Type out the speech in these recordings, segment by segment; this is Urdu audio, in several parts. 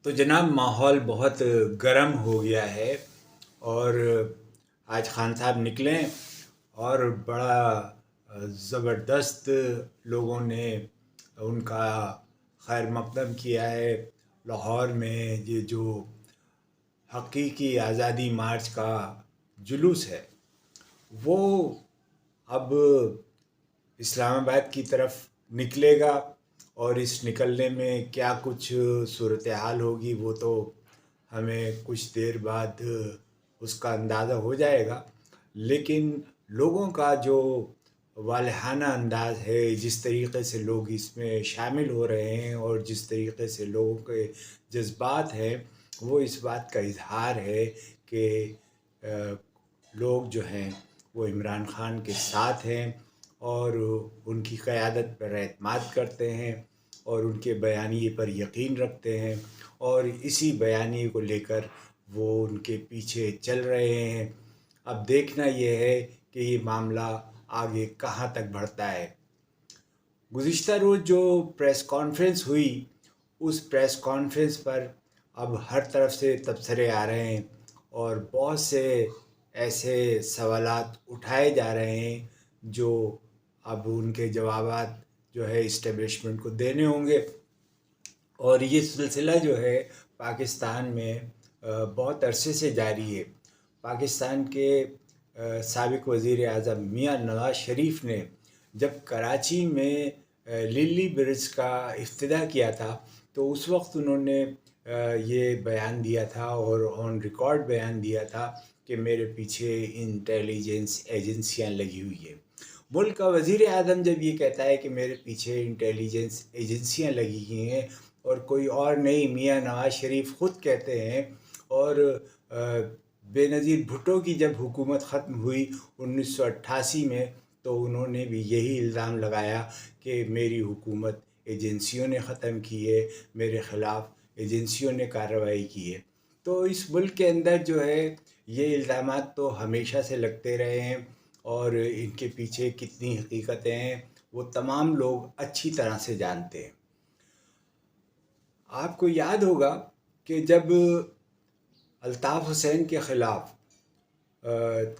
تو جناب ماحول بہت گرم ہو گیا ہے اور آج خان صاحب نکلیں اور بڑا زبردست لوگوں نے ان کا خیر مقدم کیا ہے لاہور میں یہ جو حقیقی آزادی مارچ کا جلوس ہے وہ اب اسلام آباد کی طرف نکلے گا اور اس نکلنے میں کیا کچھ صورتحال ہوگی وہ تو ہمیں کچھ دیر بعد اس کا اندازہ ہو جائے گا، لیکن لوگوں کا جو والہانہ انداز ہے، جس طریقے سے لوگ اس میں شامل ہو رہے ہیں اور جس طریقے سے لوگوں کے جذبات ہیں، وہ اس بات کا اظہار ہے کہ لوگ جو ہیں وہ عمران خان کے ساتھ ہیں اور ان کی قیادت پر اعتماد کرتے ہیں اور ان کے بیانیے پر یقین رکھتے ہیں اور اسی بیانیے کو لے کر وہ ان کے پیچھے چل رہے ہیں۔ اب دیکھنا یہ ہے کہ یہ معاملہ آگے کہاں تک بڑھتا ہے۔ گزشتہ روز جو پریس کانفرنس ہوئی، اس پریس کانفرنس پر اب ہر طرف سے تبصرے آ رہے ہیں اور بہت سے ایسے سوالات اٹھائے جا رہے ہیں جو اب ان کے جوابات جو ہے اسٹیبلشمنٹ کو دینے ہوں گے، اور یہ سلسلہ جو ہے پاکستان میں بہت عرصے سے جاری ہے۔ پاکستان کے سابق وزیر اعظم میاں نواز شریف نے جب کراچی میں للی برج کا افتتاح کیا تھا تو اس وقت انہوں نے یہ بیان دیا تھا اور آن ریکارڈ بیان دیا تھا کہ میرے پیچھے انٹیلیجنس ایجنسیاں لگی ہوئی ہیں۔ ملک کا وزیر اعظم جب یہ کہتا ہے کہ میرے پیچھے انٹیلیجنس ایجنسیاں لگی ہوئی ہیں اور کوئی اور نہیں، میاں نواز شریف خود کہتے ہیں، اور بے نظیر بھٹو کی جب حکومت ختم ہوئی 1988 میں تو انہوں نے بھی یہی الزام لگایا کہ میری حکومت ایجنسیوں نے ختم کی ہے، میرے خلاف ایجنسیوں نے کارروائی کی ہے۔ تو اس ملک کے اندر جو ہے یہ الزامات تو ہمیشہ سے لگتے رہے ہیں اور ان کے پیچھے کتنی حقیقتیں ہیں وہ تمام لوگ اچھی طرح سے جانتے ہیں۔ آپ کو یاد ہوگا کہ جب الطاف حسین کے خلاف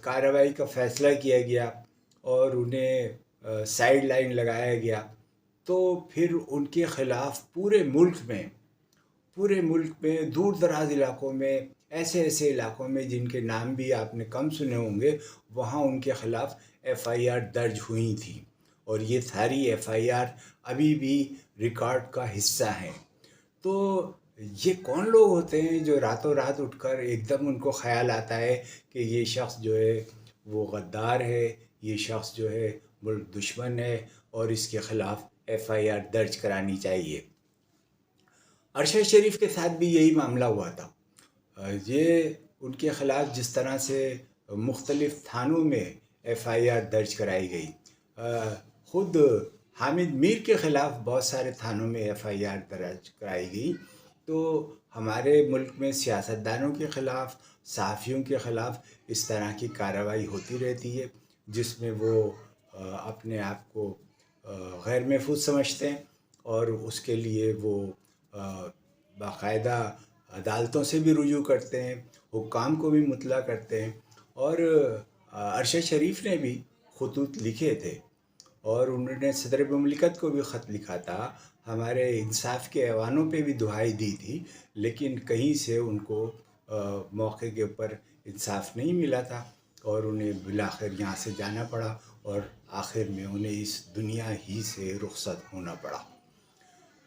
کارروائی کا فیصلہ کیا گیا اور انہیں سائیڈ لائن لگایا گیا تو پھر ان کے خلاف پورے ملک میں دور دراز علاقوں میں، ایسے علاقوں میں جن کے نام بھی آپ نے کم سنے ہوں گے، وہاں ان کے خلاف ایف آئی آر درج ہوئی تھیں، اور یہ ساری ایف آئی آر ابھی بھی ریکارڈ کا حصہ ہیں۔ تو یہ کون لوگ ہوتے ہیں جو راتوں رات اٹھ کر ایک دم ان کو خیال آتا ہے کہ یہ شخص جو ہے وہ غدار ہے، یہ شخص جو ہے ملک دشمن ہے اور اس کے خلاف ایف آئی آر درج کرانی چاہیے۔ ارشد شریف کے ساتھ بھی یہی معاملہ ہوا تھا۔ یہ ان کے خلاف جس طرح سے مختلف تھانوں میں ایف آئی آر درج کرائی گئی، خود حامد میر کے خلاف بہت سارے تھانوں میں ایف آئی آر درج کرائی گئی۔ تو ہمارے ملک میں سیاستدانوں کے خلاف، صحافیوں کے خلاف اس طرح کی کارروائی ہوتی رہتی ہے جس میں وہ اپنے آپ کو غیر محفوظ سمجھتے ہیں اور اس کے لیے وہ باقاعدہ عدالتوں سے بھی رجوع کرتے ہیں، حکام کو بھی مطلع کرتے ہیں، اور ارشد شریف نے بھی خطوط لکھے تھے اور انہوں نے صدر مملکت کو بھی خط لکھا تھا، ہمارے انصاف کے ایوانوں پہ بھی دہائی دی تھی، لیکن کہیں سے ان کو موقع کے اوپر انصاف نہیں ملا تھا اور انہیں بالآخر یہاں سے جانا پڑا اور آخر میں انہیں اس دنیا ہی سے رخصت ہونا پڑا۔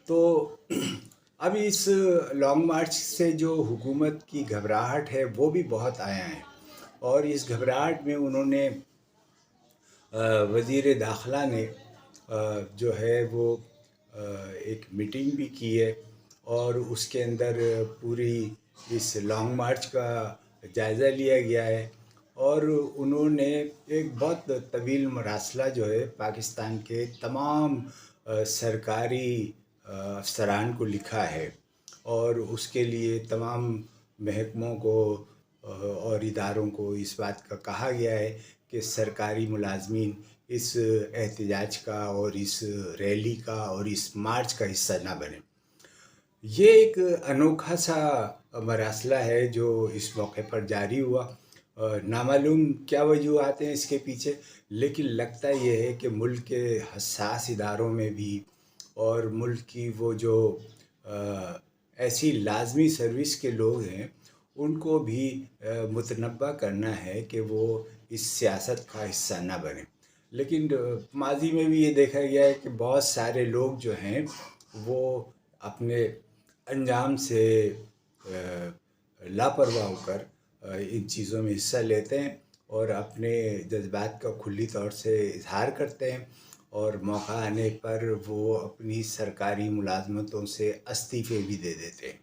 تو اب اس لانگ مارچ سے جو حکومت کی گھبراہٹ ہے وہ بھی بہت آیا ہے، اور اس گھبراہٹ میں انہوں نے وزیر داخلہ نے جو ہے وہ ایک میٹنگ بھی کی ہے اور اس کے اندر پوری اس لانگ مارچ کا جائزہ لیا گیا ہے، اور انہوں نے ایک بہت طویل مراسلہ جو ہے پاکستان کے تمام سرکاری افسران کو لکھا ہے اور اس کے لیے تمام محکموں کو اور اداروں کو اس بات کا کہا گیا ہے کہ سرکاری ملازمین اس احتجاج کا اور اس ریلی کا اور اس مارچ کا حصہ نہ بنیں۔ یہ ایک انوکھا سا مراسلہ ہے جو اس موقع پر جاری ہوا۔ نامعلوم کیا وجوہات ہیں اس کے پیچھے، لیکن لگتا یہ ہے کہ ملک کے حساس اداروں میں بھی اور ملک کی وہ جو ایسی لازمی سروس کے لوگ ہیں ان کو بھی متنبہ کرنا ہے کہ وہ اس سیاست کا حصہ نہ بنیں۔ لیکن ماضی میں بھی یہ دیکھا گیا ہے کہ بہت سارے لوگ جو ہیں وہ اپنے انجام سے لاپرواہ ہو کر ان چیزوں میں حصہ لیتے ہیں اور اپنے جذبات کا کھلی طور سے اظہار کرتے ہیں، اور موقع آنے پر وہ اپنی سرکاری ملازمتوں سے استعفے بھی دے دیتے ہیں۔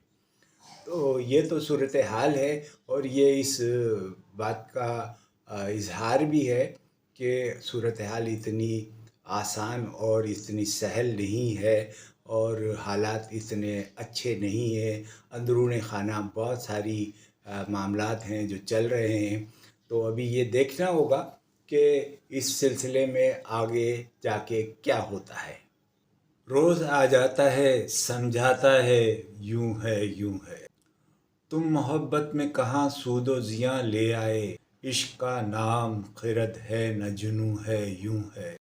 تو یہ تو صورتحال ہے، اور یہ اس بات کا اظہار بھی ہے کہ صورتحال اتنی آسان اور اتنی سہل نہیں ہے، اور حالات اتنے اچھے نہیں ہیں۔ اندرون خانہ بہت ساری معاملات ہیں جو چل رہے ہیں، تو ابھی یہ دیکھنا ہوگا کہ اس سلسلے میں آگے جا کے کیا ہوتا ہے۔ روز آ جاتا ہے سمجھاتا ہے یوں ہے یوں ہے، تم محبت میں کہاں سود و زیاں لے آئے، عشق کا نام خرد ہے نہ جنوں ہے یوں ہے۔